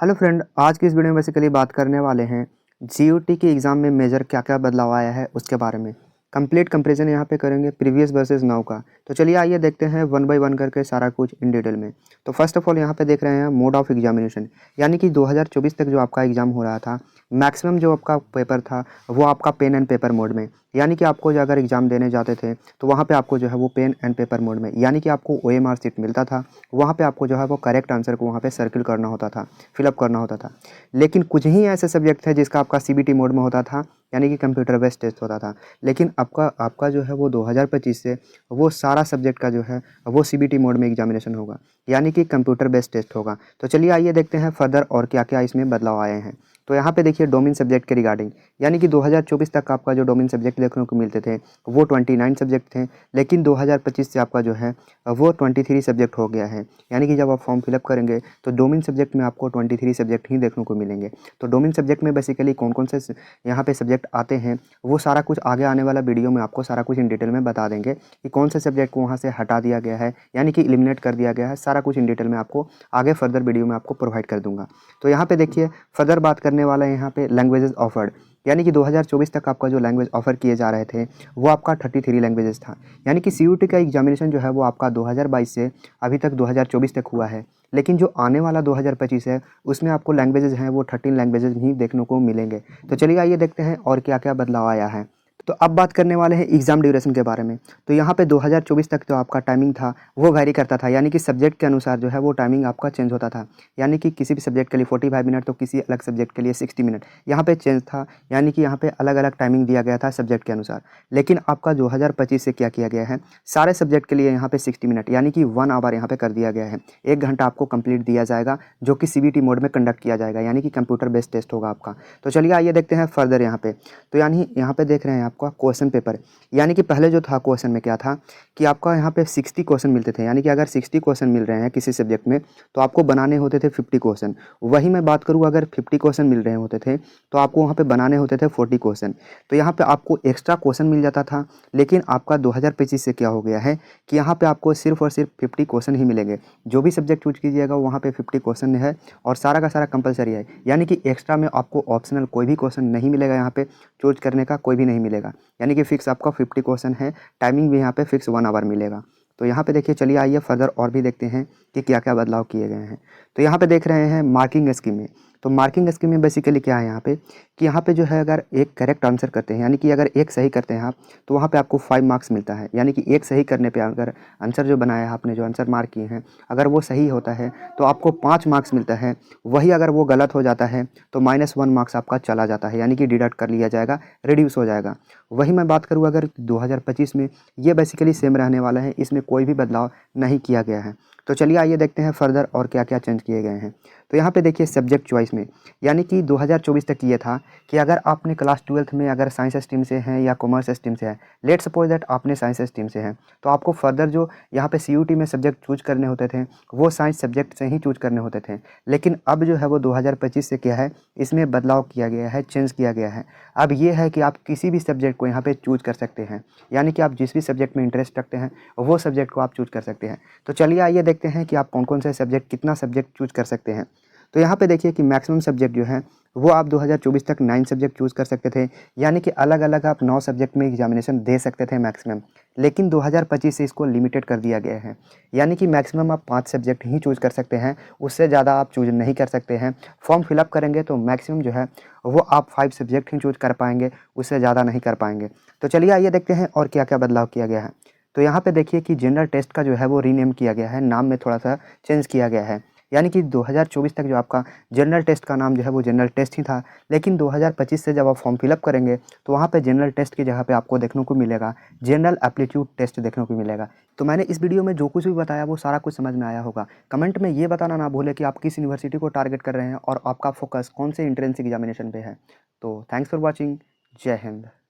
Hello friend, आज की इस वीडियो में बेसिकली बात करने वाले हैं जीओटी के एग्ज़ाम में मेजर क्या क्या बदलाव आया है उसके बारे में। कंप्लीट कंपैरिजन यहाँ पे करेंगे प्रीवियस वर्सेस नाउ का। तो चलिए आइए देखते हैं वन बाय वन करके सारा कुछ इन डिटेल में। तो फर्स्ट ऑफ ऑल यहाँ पे देख रहे हैं मोड ऑफ एग्जामिनेशन, यानी कि 2024 तक जो आपका एग्ज़ाम हो रहा था, मैक्सिमम जो आपका पेपर था वो आपका पेन एंड पेपर मोड में, यानी कि आपको जो अगर एग्ज़ाम देने जाते थे तो वहाँ पे आपको जो है वो पेन एंड पेपर मोड में, यानी कि आपको ओएमआर सीट मिलता था। वहाँ पे आपको जो है वो करेक्ट आंसर को वहाँ पे सर्किल करना होता था, फिलअप करना होता था। लेकिन कुछ ही ऐसे सब्जेक्ट थे जिसका आपका सीबीटी मोड में होता था, यानी कि कंप्यूटर बेस्ड टेस्ट होता था। लेकिन आपका आपका जो है वो 2025 से वो सारा सब्जेक्ट का जो है वो सीबीटी मोड में एग्जामिनेशन होगा, यानी कि कंप्यूटर बेस्ड टेस्ट होगा। तो चलिए आइए देखते हैं फर्दर और क्या क्या इसमें बदलाव आए हैं। तो यहाँ पे देखिए डोमेन सब्जेक्ट के रिगार्डिंग, यानी कि 2024 तक आपका जो डोमेन सब्जेक्ट देखने को मिलते थे वो 29 सब्जेक्ट थे, लेकिन 2025 से आपका जो है वो 23 सब्जेक्ट हो गया है। यानी कि जब आप फॉर्म फिलअप करेंगे तो डोमेन सब्जेक्ट में आपको 23 सब्जेक्ट ही देखने को मिलेंगे। तो डोमेन सब्जेक्ट में बेसिकली कौन कौन से यहाँ पे सब्जेक्ट आते हैं वो सारा कुछ आगे आने वाला वीडियो में आपको सारा कुछ इन डिटेल में बता देंगे कि कौन से सब्जेक्ट को वहाँ से हटा दिया गया है, यानी कि एलिमिनेट कर दिया गया है। सारा कुछ इन डिटेल में आपको आगे फर्दर वीडियो में आपको प्रोवाइड कर दूंगा। तो यहाँ पे देखिए फर्दर बात करने वाला है यहाँ पे लैंग्वेजेस ऑफर्ड, यानी कि 2024 तक आपका जो लैंग्वेज ऑफर किए जा रहे थे वो आपका 33 लैंग्वेजेस था। यानी कि सीयूटी का एग्जामिनेशन जो है वो आपका 2022 से अभी तक 2024 तक हुआ है, लेकिन जो आने वाला 2025 है उसमें आपको लैंग्वेजेस हैं वो 13 लैंग्वेजेस ही देखने को मिलेंगे। तो चलिए आइए देखते हैं और क्या क्या बदलाव आया है। तो अब बात करने वाले हैं एग्ज़ाम ड्यूरेशन के बारे में। तो यहाँ पे 2024 तक जो आपका टाइमिंग था वो वैरी करता था, यानी कि सब्जेक्ट के अनुसार जो है वो टाइमिंग आपका चेंज होता था। यानी कि किसी भी सब्जेक्ट के लिए 45 मिनट तो किसी अलग सब्जेक्ट के लिए 60 मिनट यहाँ पे चेंज था, यानी कि यहाँ पे अलग अलग टाइमिंग दिया गया था सब्जेक्ट के अनुसार। लेकिन आपका 2025 से क्या किया गया है, सारे सब्जेक्ट के लिए यहाँ पे 60 मिनट यानी कि 1 आवर यहाँ पे कर दिया गया है। 1 घंटा आपको कंप्लीट दिया जाएगा जो कि सीबीटी मोड में कंडक्ट किया जाएगा, यानी कि कंप्यूटर बेस्ड टेस्ट होगा आपका। तो चलिए आइए देखते हैं फर्दर यहाँ पे। तो यानी यहाँ पे देख रहे हैं आपका क्वेश्चन पेपर, यानी कि पहले जो था क्वेश्चन में क्या था कि आपका यहाँ पे 60 क्वेश्चन मिलते थे, यानी कि अगर 60 क्वेश्चन मिल रहे हैं किसी सब्जेक्ट में तो आपको बनाने होते थे 50 क्वेश्चन। वही मैं बात करूँ, अगर 50 क्वेश्चन मिल रहे होते थे तो आपको वहाँ पे बनाने होते थे 40 क्वेश्चन। तो यहाँ पे आपको एक्स्ट्रा क्वेश्चन मिल जाता था। लेकिन आपका 2025 से क्या हो गया है कि यहाँ पे आपको सिर्फ और सिर्फ 50 क्वेश्चन ही मिलेंगे। जो भी सब्जेक्ट चूज कीजिएगा वहाँ पे 50 क्वेश्चन है और सारा का सारा कंपलसरी है, यानी कि एक्स्ट्रा में आपको ऑप्शनल कोई भी क्वेश्चन नहीं मिलेगा, यहाँ पे चूज करने का कोई भी नहीं मिलेगा। यानी कि फिक्स आपका 50 क्वेश्चन है, टाइमिंग भी यहाँ पे फिक्स 1 आवर मिलेगा। तो यहाँ पे देखिए, चलिए आइए फर्दर और भी देखते हैं कि क्या क्या बदलाव किए गए हैं। तो यहाँ पे देख रहे हैं मार्किंग स्कीम में। तो मार्किंग स्कीम में बेसिकली क्या है यहाँ पे कि यहाँ पे जो है अगर एक करेक्ट आंसर करते हैं, यानी कि अगर एक सही करते हैं आप, तो वहाँ पे आपको 5 मार्क्स मिलता है। यानी कि एक सही करने पे अगर आंसर जो बनाया है आपने, जो आंसर मार्क किए हैं, अगर वो सही होता है तो आपको 5 मार्क्स मिलता है। वही अगर वो गलत हो जाता है तो -1 मार्क्स आपका चला जाता है, यानी कि डिडक्ट कर लिया जाएगा, रिड्यूस हो जाएगा। वही मैं बात करूँ अगर 2025 में, ये बेसिकली सेम रहने वाला है, इसमें कोई भी बदलाव नहीं किया गया है। तो चलिए आइए देखते हैं फर्दर और क्या क्या चेंज किए गए हैं। तो यहाँ पे देखिए सब्जेक्ट चॉइस में, यानी कि 2024 तक ये था कि अगर आपने क्लास 12th में अगर साइंस स्ट्रीम से हैं या कॉमर्स स्ट्रीम से है, लेट सपोज दैट आपने साइंस स्ट्रीम से हैं, तो आपको फर्दर जो यहाँ पे सीयूटी में सब्जेक्ट चूज करने होते थे वो साइंस सब्जेक्ट से ही चूज करने होते थे। लेकिन अब जो है वो 2025 से क्या है, इसमें बदलाव किया गया है, चेंज किया गया है। अब ये है कि आप किसी भी सब्जेक्ट को यहाँ पे चूज कर सकते हैं, यानी कि आप जिस भी सब्जेक्ट में इंटरेस्ट रखते हैं वो सब्जेक्ट को आप चूज कर सकते हैं। तो चलिए आइए देखते हैं कि आप कौन कौन से सब्जेक्ट, कितना सब्जेक्ट चूज कर सकते हैं। तो यहाँ पे देखिए कि मैक्सिमम सब्जेक्ट जो है वो आप 2024 तक 9 सब्जेक्ट चूज़ कर सकते थे, यानी कि अलग अलग आप 9 सब्जेक्ट में एग्जामिनेशन दे सकते थे मैक्सिमम। लेकिन 2025 से इसको लिमिटेड कर दिया गया है, यानी कि मैक्सिमम आप 5 सब्जेक्ट ही चूज़ कर सकते हैं, उससे ज़्यादा आप चूज नहीं कर सकते हैं। फॉर्म फिलअप करेंगे तो मैक्सिमम जो है वो आप 5 सब्जेक्ट ही चूज कर पाएंगे, उससे ज़्यादा नहीं कर पाएंगे। तो चलिए आइए देखते हैं और क्या क्या बदलाव किया गया है। तो यहाँ पे देखिए कि जनरल टेस्ट का जो है वो रीनेम किया गया है, नाम में थोड़ा सा चेंज किया गया है। यानी कि 2024 तक जो आपका जनरल टेस्ट का नाम जो है वो जनरल टेस्ट ही था, लेकिन 2025 से जब आप फॉर्म फिलअप करेंगे तो वहाँ पे जनरल टेस्ट की जगह पे आपको देखने को मिलेगा जनरल एप्टीट्यूड टेस्ट देखने को मिलेगा। तो मैंने इस वीडियो में जो कुछ भी बताया वो सारा कुछ समझ में आया होगा। कमेंट में ये बताना ना भूले कि आप किस यूनिवर्सिटी को टारगेट कर रहे हैं और आपका फोकस कौन से एंट्रेंस एग्जामिनेशन पे है। तो थैंक्स फॉर वॉचिंग। जय हिंद।